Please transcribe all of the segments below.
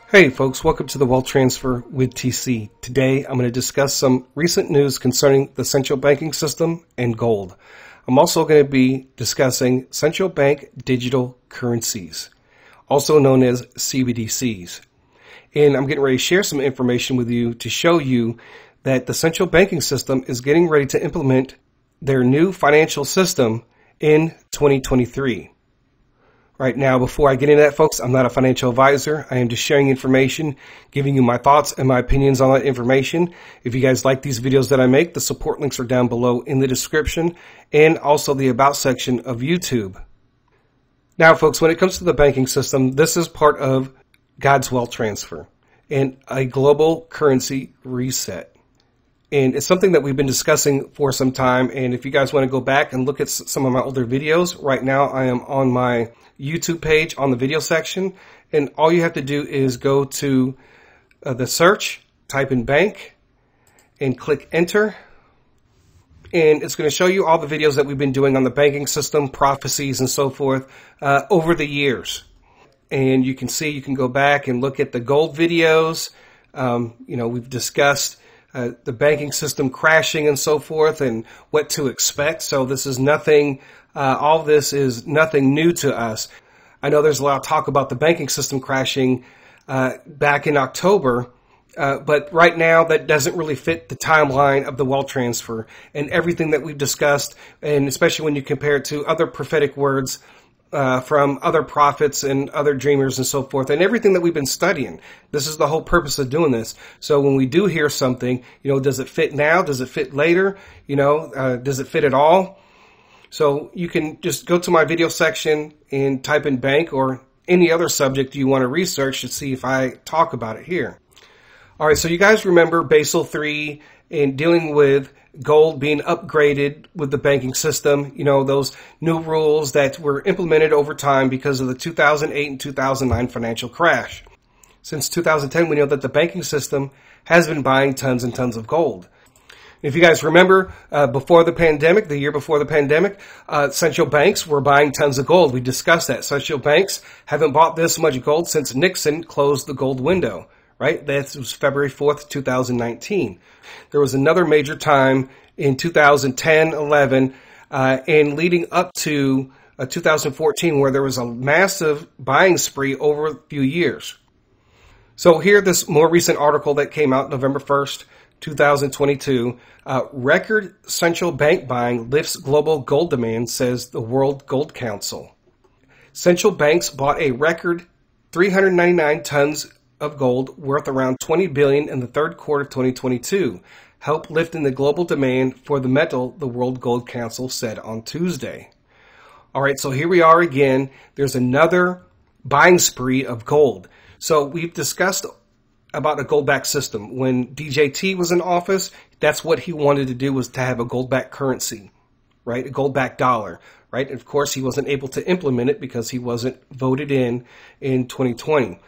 Hey folks, welcome to the Wealth Transfer with TC. Today I'm going to discuss some recent news concerning the central banking system and gold. I'm also going to be discussing central bank digital currencies, also known as CBDCs. And I'm getting ready to share some information with you to show you that the central banking system is getting ready to implement their new financial system in 2023. Right now, before I get into that, folks, I'm not a financial advisor. I am just sharing information, giving you my thoughts and my opinions on that information. If you guys like these videos that I make, the support links are down below in the description and also the About section of YouTube. Now, folks, when it comes to the banking system, this is part of God's wealth transfer and a global currency reset. And it's something that we've been discussing for some time. And if you guys want to go back and look at some of my older videos, right now I am on my YouTube page on the video section. And all you have to do is go to the search, type in bank, and click enter. And it's going to show you all the videos that we've been doing on the banking system, prophecies, and so forth over the years. And you can see, you can go back and look at the gold videos. We've discussed the banking system crashing and so forth and what to expect. So this is nothing, all this is nothing new to us. I know there's a lot of talk about the banking system crashing back in October, but right now that doesn't really fit the timeline of the wealth transfer and everything that we've discussed, and especially when you compare it to other prophetic words from other prophets and other dreamers and so forth, and everything that we've been studying. This is the whole purpose of doing this. So when we do hear something, does it fit now? Does it fit later? Does it fit at all? So you can just go to my video section and type in bank or any other subject you want to research to see if I talk about it here. All right, so you guys remember Basel III and dealing with gold being upgraded with the banking system, those new rules that were implemented over time because of the 2008 and 2009 financial crash. Since 2010, we know that the banking system has been buying tons and tons of gold. If you guys remember, before the pandemic, the year before the pandemic, central banks were buying tons of gold. We discussed that. Central banks haven't bought this much gold since Nixon closed the gold window. Right? That was February 4th, 2019. There was another major time in 2010, 11, and leading up to 2014 where there was a massive buying spree over a few years. So here, this more recent article that came out November 1st, 2022, record central bank buying lifts global gold demand, says the World Gold Council. Central banks bought a record 399 tons of gold worth around $20 billion in the third quarter of 2022, help lifting the global demand for the metal, the World Gold Council said on Tuesday. All right, so here we are again. There's another buying spree of gold. So we've discussed about a gold-backed system. When DJT was in office, that's what he wanted to do, was to have a gold-backed currency, right? A gold-backed dollar, right? And of course, he wasn't able to implement it because he wasn't voted in 2020.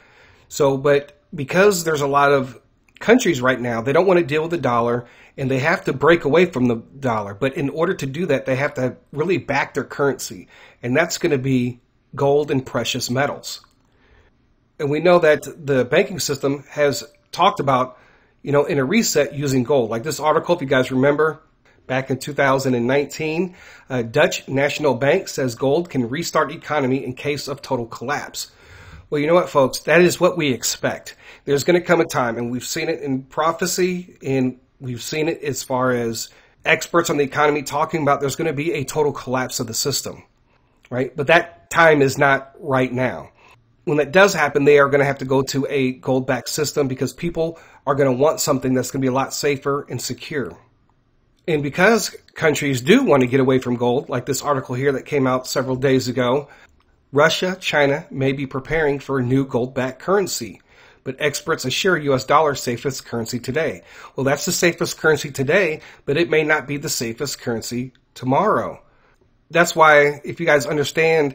So, but because there's a lot of countries right now, they don't want to deal with the dollar and they have to break away from the dollar. But in order to do that, they have to really back their currency. And that's going to be gold and precious metals. And we know that the banking system has talked about, in a reset using gold. Like this article, if you guys remember, back in 2019, Dutch National Bank says gold can restart economy in case of total collapse. Well, you know what, folks? That is what we expect. There's going to come a time, and we've seen it in prophecy, and we've seen it as far as experts on the economy talking about there's going to be a total collapse of the system, right? But that time is not right now. When that does happen, they are going to have to go to a gold-backed system because people are going to want something that's going to be a lot safer and secure. And because countries do want to get away from gold, like this article here that came out several days ago, Russia, China may be preparing for a new gold-backed currency, but experts assure U.S. dollar safest currency today. Well, that's the safest currency today, but it may not be the safest currency tomorrow. That's why, if you guys understand,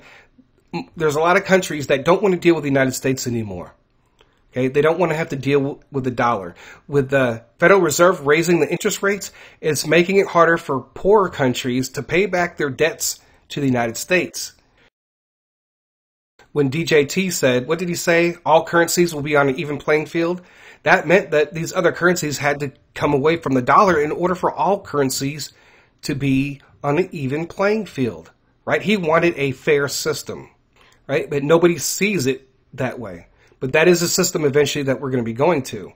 there's a lot of countries that don't want to deal with the United States anymore. Okay, they don't want to have to deal with the dollar. With the Federal Reserve raising the interest rates, it's making it harder for poorer countries to pay back their debts to the United States. when DJT said, what did he say? All currencies will be on an even playing field. That meant that these other currencies had to come away from the dollar in order for all currencies to be on an even playing field, right? He wanted a fair system, right? But nobody sees it that way. But that is a system eventually that we're going to be going to.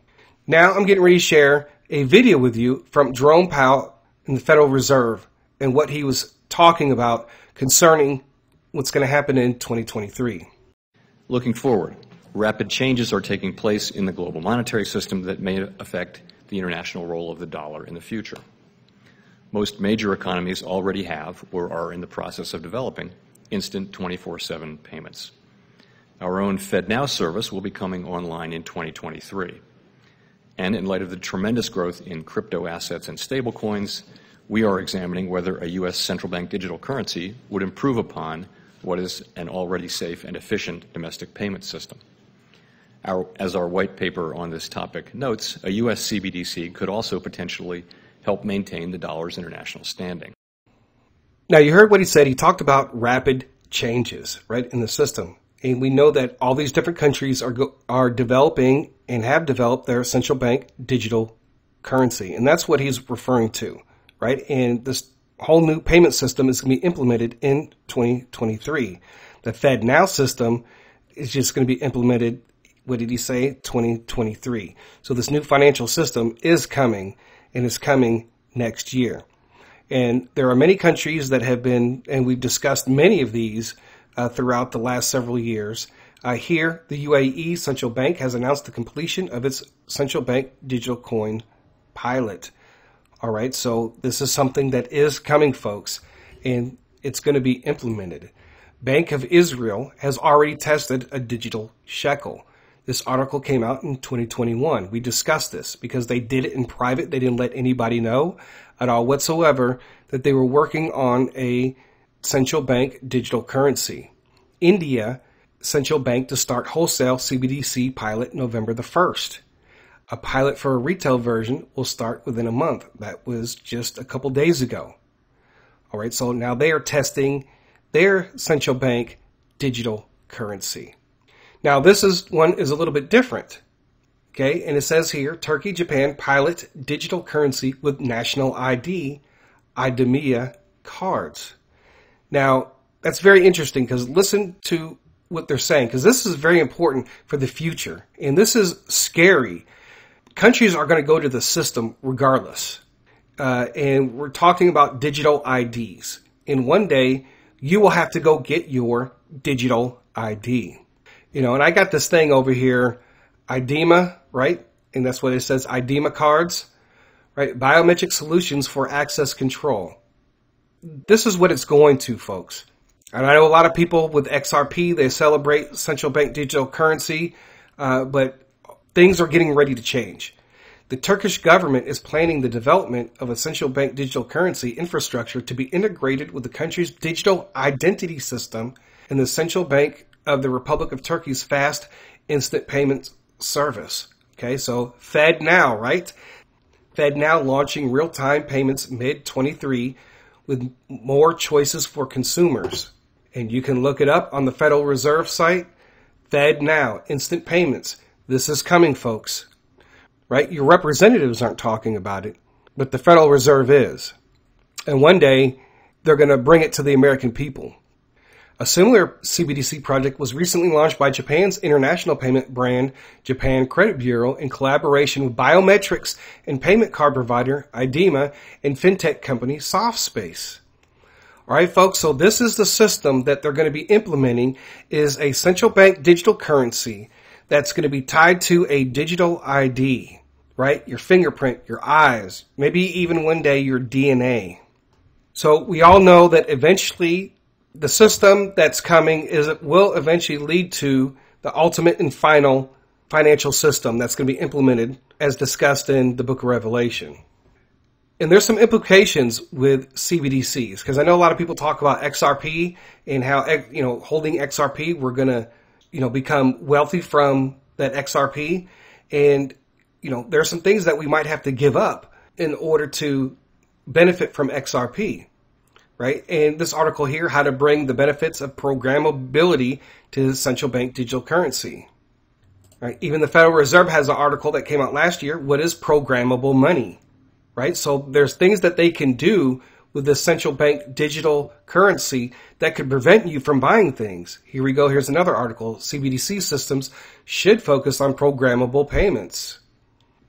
Now I'm getting ready to share a video with you from Jerome Powell in the Federal Reserve and what he was talking about concerning what's going to happen in 2023. Looking forward, rapid changes are taking place in the global monetary system that may affect the international role of the dollar in the future. Most major economies already have or are in the process of developing instant 24/7 payments. Our own FedNow service will be coming online in 2023. And in light of the tremendous growth in crypto assets and stablecoins, we are examining whether a U.S. central bank digital currency would improve upon what is an already safe and efficient domestic payment system. As our white paper on this topic notes, a U.S. CBDC could also potentially help maintain the dollar's international standing. Now, you heard what he said. He talked about rapid changes, right, in the system. And we know that all these different countries are developing and have developed their central bank digital currency. And that's what he's referring to, right? And this whole new payment system is going to be implemented in 2023. The FedNow system is just going to be implemented, what did he say, 2023. So this new financial system is coming, and is coming next year. And there are many countries that have been, and we've discussed many of these throughout the last several years. Here, the UAE Central Bank has announced the completion of its central bank digital coin pilot. All right, so this is something that is coming, folks, and it's going to be implemented. Bank of Israel has already tested a digital shekel. This article came out in 2021. We discussed this because they did it in private. They didn't let anybody know at all whatsoever that they were working on a central bank digital currency. India central bank to start wholesale CBDC pilot November the 1st. A pilot for a retail version will start within a month. That was just a couple days ago. All right, so now they are testing their central bank digital currency. Now this one is a little bit different. Okay, and it says here, Turkey, Japan pilot digital currency with national ID, IDEMIA cards. Now, that's very interesting because listen to what they're saying, because this is very important for the future. And this is scary. Countries are going to go to the system regardless. And we're talking about digital IDs. And one day, you will have to go get your digital ID. You know, and I got this thing over here, IDEMA, right? And that's what it says, IDEMA cards, right? Biometric solutions for access control. This is what it's going to, folks. And I know a lot of people with XRP, they celebrate central bank digital currency, but things are getting ready to change. The Turkish government is planning the development of a central bank digital currency infrastructure to be integrated with the country's digital identity system and the Central Bank of the Republic of Turkey's fast instant payment service. Okay, so FedNow, right? FedNow launching real-time payments mid-23 with more choices for consumers. And you can look it up on the Federal Reserve site. FedNow, instant payments. This is coming, folks. Right? Your representatives aren't talking about it, but the Federal Reserve is. And one day, they're going to bring it to the American people. A similar CBDC project was recently launched by Japan's international payment brand, Japan Credit Bureau, in collaboration with biometrics and payment card provider, IDEMA, and fintech company, SoftSpace. All right, folks, so this is the system that they're going to be implementing, is a central bank digital currency that's going to be tied to a digital ID, right? Your fingerprint, your eyes, maybe even one day your DNA. So we all know that eventually the system that's coming will eventually lead to the ultimate and final financial system that's going to be implemented as discussed in the book of Revelation. And there's some implications with CBDCs, because I know a lot of people talk about XRP and how, holding XRP, we're going to, become wealthy from that XRP. And, there are some things that we might have to give up in order to benefit from XRP. right? And this article here, how to bring the benefits of programmability to central bank digital currency. Right? Even the Federal Reserve has an article that came out last year. What is programmable money? Right? So there's things that they can do with the central bank digital currency that could prevent you from buying things. Here we go. Here's another article. CBDC systems should focus on programmable payments.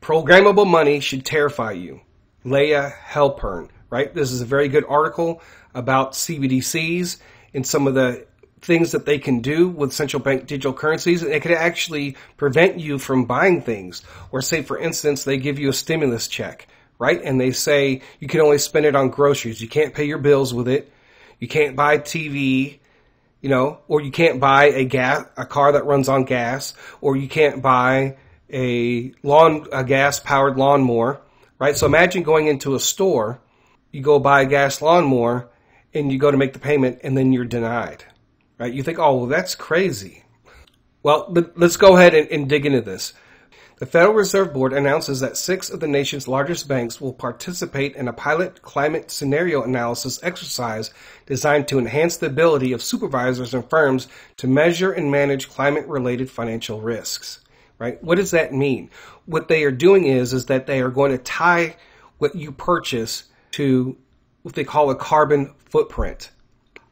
Programmable money should terrify you. Leah Halpern, right? This is a very good article about CBDCs and some of the things that they can do with central bank digital currencies. And it could actually prevent you from buying things. Or say, for instance, they give you a stimulus check, right? And they say you can only spend it on groceries. You can't pay your bills with it. You can't buy TV, or you can't buy a car that runs on gas, or you can't buy a gas-powered lawnmower, right? So imagine going into a store, you go buy a gas lawnmower, and you go to make the payment, and then you're denied, right? You think, oh, well, that's crazy. Well, let's go ahead and dig into this. The Federal Reserve Board announces that 6 of the nation's largest banks will participate in a pilot climate scenario analysis exercise designed to enhance the ability of supervisors and firms to measure and manage climate-related financial risks. Right? What does that mean? What they are doing is that they are going to tie what you purchase to what they call a carbon footprint.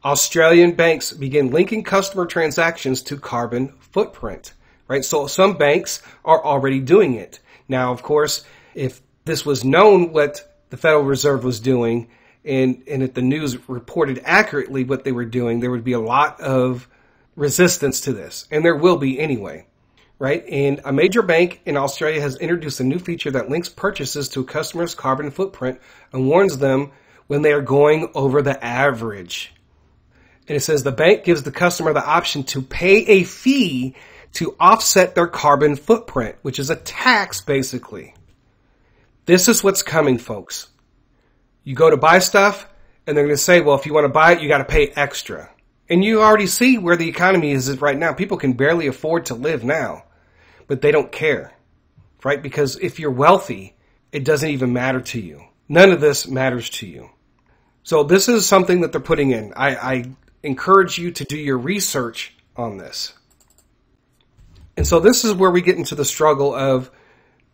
Australian banks begin linking customer transactions to carbon footprint. Right? So some banks are already doing it. Now, of course, if this was known what the Federal Reserve was doing and if the news reported accurately what they were doing, there would be a lot of resistance to this. And there will be anyway. Right? And a major bank in Australia has introduced a new feature that links purchases to a customer's carbon footprint and warns them when they are going over the average. And it says the bank gives the customer the option to pay a fee to offset their carbon footprint, which is a tax, basically. This is what's coming, folks. You go to buy stuff, and they're going to say, well, if you want to buy it, you got to pay extra. And you already see where the economy is right now. People can barely afford to live now, but they don't care, right? Because if you're wealthy, it doesn't even matter to you. None of this matters to you. So this is something that they're putting in. I encourage you to do your research on this. And so this is where we get into the struggle of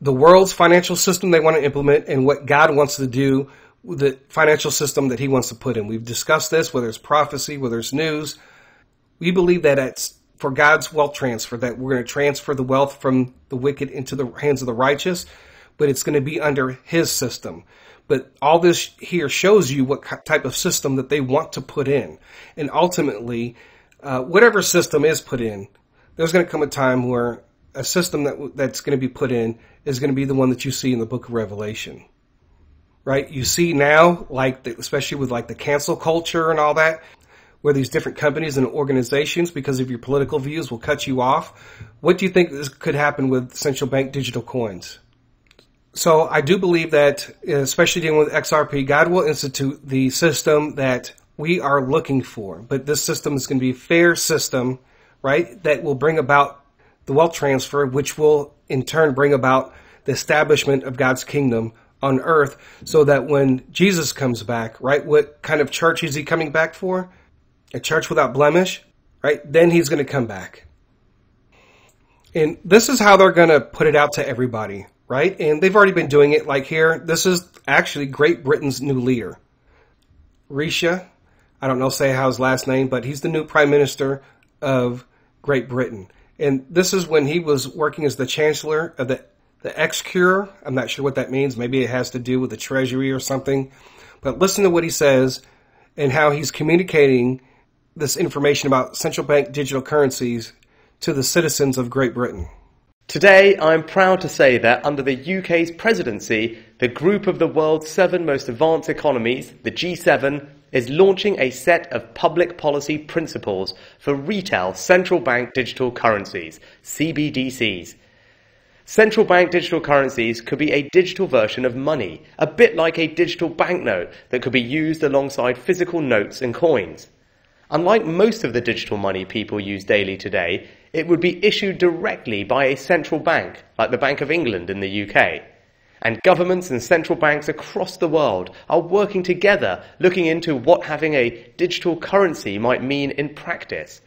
the world's financial system they want to implement and what God wants to do with the financial system that he wants to put in. We've discussed this, whether it's prophecy, whether it's news. We believe that it's for God's wealth transfer, that we're going to transfer the wealth from the wicked into the hands of the righteous, but it's going to be under his system. But all this here shows you what type of system that they want to put in. And ultimately, whatever system is put in, there's going to come a time where a system that's going to be put in is going to be the one that you see in the book of Revelation. Right? You see now, especially with the cancel culture and all that, where these different companies and organizations, because of your political views, will cut you off. What do you think could happen with central bank digital coins? So I do believe that, especially dealing with XRP, God will institute the system that we are looking for. But this system is going to be a fair system, right, that will bring about the wealth transfer, which will in turn bring about the establishment of God's kingdom on earth, so that when Jesus comes back, right, what kind of church is he coming back for? A church without blemish, right? Then he's going to come back. And this is how they're going to put it out to everybody, right? And they've already been doing it. Like here, this is actually Great Britain's new leader. Risha, I don't know how his last name, but he's the new prime minister of Great Britain. And this is when he was working as the chancellor of the Exchequer. I'm not sure what that means. Maybe it has to do with the treasury or something. But listen to what he says and how he's communicating this information about central bank digital currencies to the citizens of Great Britain. Today, I'm proud to say that under the UK's presidency, the group of the world's 7 most advanced economies, the G7, is launching a set of public policy principles for retail central bank digital currencies, CBDCs. Central bank digital currencies could be a digital version of money, a bit like a digital banknote that could be used alongside physical notes and coins. Unlike most of the digital money people use daily today, it would be issued directly by a central bank, like the Bank of England in the UK. And governments and central banks across the world are working together, looking into what having a digital currency might mean in practice.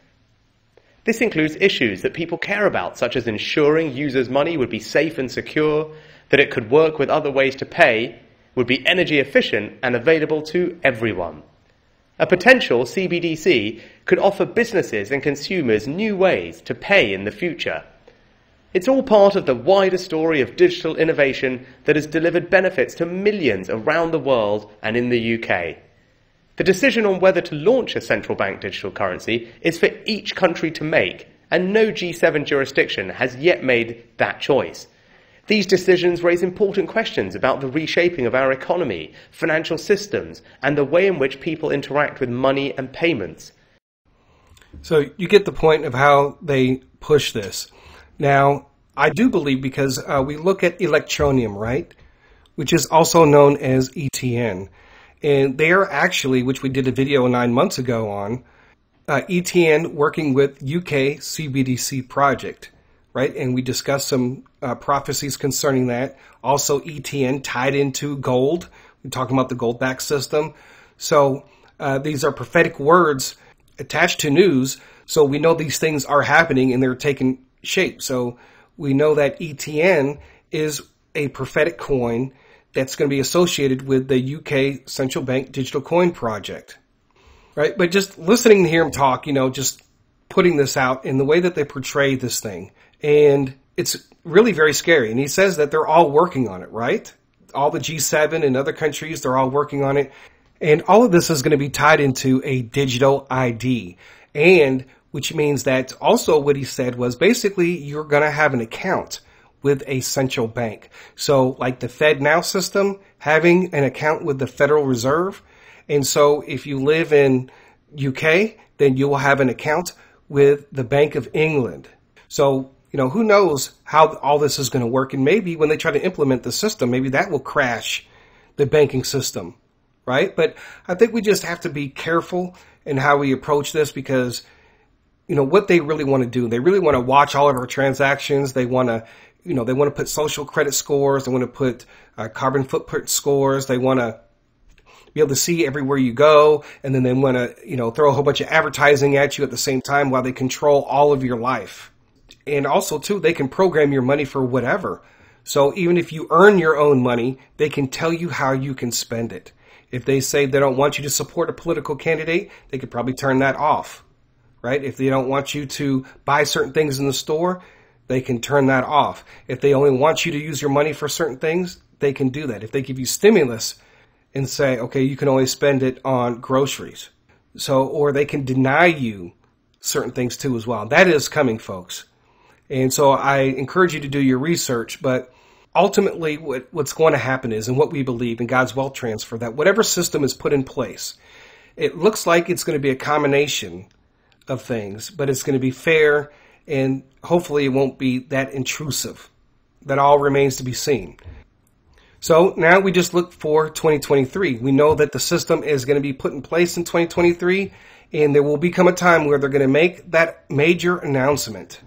This includes issues that people care about, such as ensuring users' money would be safe and secure, that it could work with other ways to pay, would be energy efficient and available to everyone. A potential CBDC could offer businesses and consumers new ways to pay in the future. It's all part of the wider story of digital innovation that has delivered benefits to millions around the world and in the UK. The decision on whether to launch a central bank digital currency is for each country to make, and no G7 jurisdiction has yet made that choice. These decisions raise important questions about the reshaping of our economy, financial systems, and the way in which people interact with money and payments. So you get the point of how they push this. Now, I do believe, because we look at Electronium, right, which is also known as ETN. And they are actually, which we did a video 9 months ago on, ETN working with UK CBDC project, right? And we discussed some prophecies concerning that. Also, ETN tied into gold. We're talking about the gold-backed system. So these are prophetic words attached to news. So we know these things are happening and they're taking shape. So we know that ETN is a prophetic coin that's going to be associated with the UK Central Bank Digital Coin Project, right? But just listening to hear him talk, just putting this out in the way that they portray this thing, and it's really very scary. And he says that they're all working on it, right? All the G7 and other countries, they're all working on it. And all of this is going to be tied into a digital ID, and which means that also what he said was basically you're going to have an account with a central bank. So like the Fed Now system, having an account with the Federal Reserve. And so if you live in UK, then you will have an account with the Bank of England. So, who knows how all this is going to work. And maybe when they try to implement the system, maybe that will crash the banking system, right? But I think we just have to be careful in how we approach this, because what they really want to do. They really want to watch all of our transactions. They want to, they want to put social credit scores. They want to put carbon footprint scores. They want to be able to see everywhere you go. And then they want to, throw a whole bunch of advertising at you at the same time while they control all of your life. And also, too, they can program your money for whatever. So even if you earn your own money, they can tell you how you can spend it. If they say they don't want you to support a political candidate, they could probably turn that off. Right? If they don't want you to buy certain things in the store, they can turn that off. If they only want you to use your money for certain things, they can do that. If they give you stimulus and say, okay, you can only spend it on groceries. Or they can deny you certain things too as well. That is coming, folks. And so I encourage you to do your research, but ultimately what's going to happen is, and what we believe in God's wealth transfer, that whatever system is put in place, it looks like it's going to be a combination of things, but it's going to be fair, and hopefully it won't be that intrusive. That all remains to be seen. So now we just look for 2023. We know that the system is going to be put in place in 2023, and there will become a time where they're going to make that major announcement.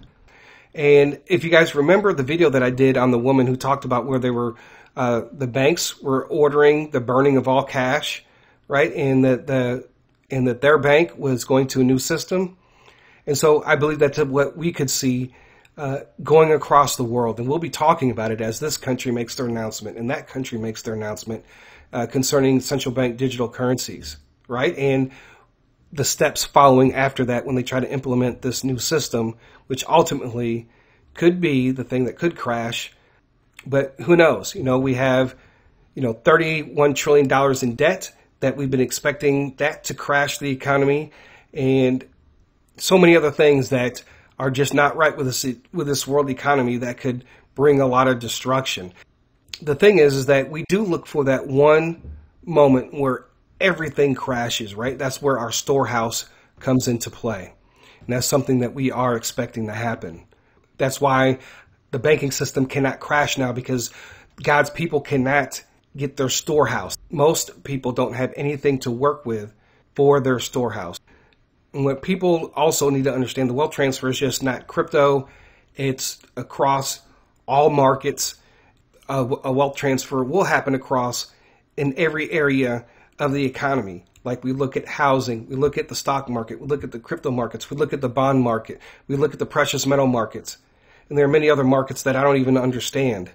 And if you guys remember the video that I did on the woman who talked about where they were, the banks were ordering the burning of all cash, right? And that their bank was going to a new system. And so I believe that's what we could see going across the world. And we'll be talking about it as this country makes their announcement and that country makes their announcement concerning central bank digital currencies, right? And the steps following after that when they try to implement this new system, which ultimately could be the thing that could crash. But who knows? We have, $31 trillion in debt that we've been expecting that to crash the economy, and so many other things that are just not right with this world economy that could bring a lot of destruction. The thing is that we do look for that one moment where everything crashes, right? That's where our storehouse comes into play. And that's something that we are expecting to happen. That's why the banking system cannot crash now, because God's people cannot get their storehouse. Most people don't have anything to work with for their storehouse. And what people also need to understand, the wealth transfer is just not crypto. It's across all markets, a wealth transfer will happen across in every area of the economy. Like we look at housing, we look at the stock market, we look at the crypto markets, we look at the bond market, we look at the precious metal markets. And there are many other markets that I don't even understand.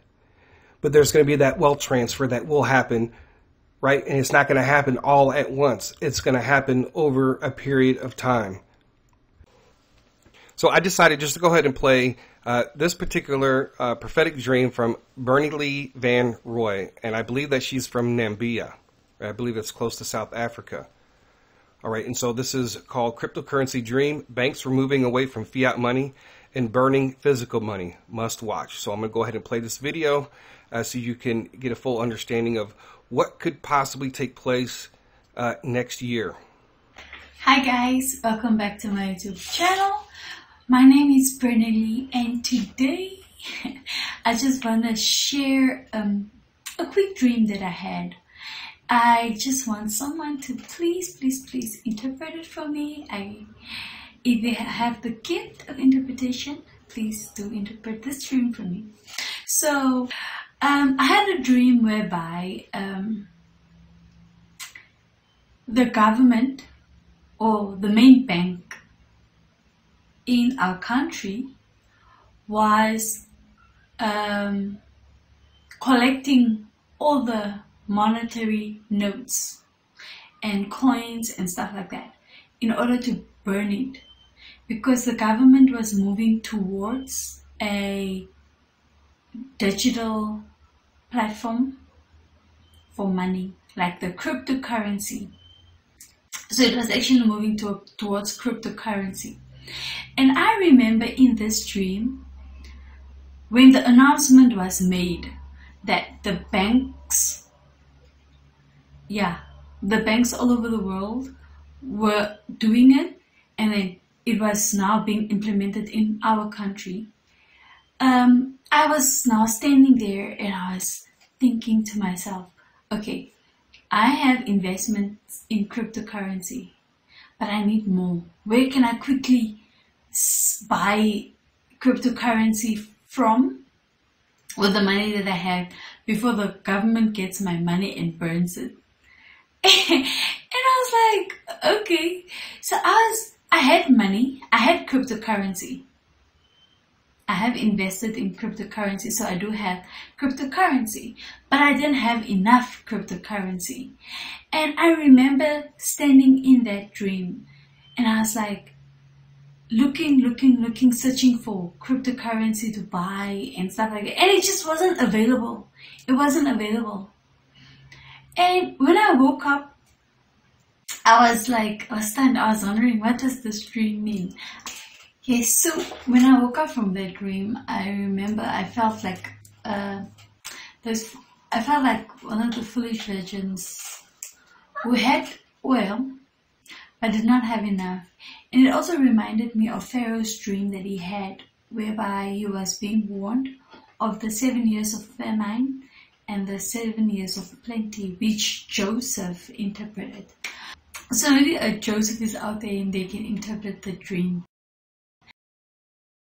But there's going to be that wealth transfer that will happen, right? And it's not going to happen all at once. It's going to happen over a period of time. So I decided just to go ahead and play this particular prophetic dream from Bernie Lee Van Roy. And I believe that she's from Namibia. I believe it's close to South Africa. All right, and so this is called Cryptocurrency Dream. Banks were moving away from fiat money and burning physical money. Must watch. So I'm going to go ahead and play this video so you can get a full understanding of what could possibly take place next year. Hi guys, welcome back to my YouTube channel. My name is Bernie Lee, and today I just want to share a quick dream that I had. I just want someone to please interpret it for me. If they have the gift of interpretation, please do interpret this dream for me. So, I had a dream whereby the government or the main bank in our country was collecting all the monetary notes and coins and stuff like that in order to burn it, because the government was moving towards a digital platform for money, like the cryptocurrency. So it was actually moving towards cryptocurrency. And I remember in this dream, when the announcement was made that the banks all over the world were doing it, and then it was now being implemented in our country. I was now standing there and I was thinking to myself, okay, I have investments in cryptocurrency, but I need more. Where can I quickly buy cryptocurrency from with the money that I have before the government gets my money and burns it? And I was like, okay. So I had money, I had cryptocurrency. I have invested in cryptocurrency, so I do have cryptocurrency, but I didn't have enough cryptocurrency. And I remember standing in that dream, and I was like, looking, searching for cryptocurrency to buy and stuff like that. And it just wasn't available. It wasn't available. And when I woke up, I was stunned. I was wondering, what does this dream mean? Yes, so when I woke up from that dream, I remember I felt like one of the foolish virgins who had oil but did not have enough. And it also reminded me of Pharaoh's dream that he had, whereby he was being warned of the 7 years of famine and the 7 years of plenty, which Joseph interpreted. So maybe Joseph is out there and they can interpret the dream.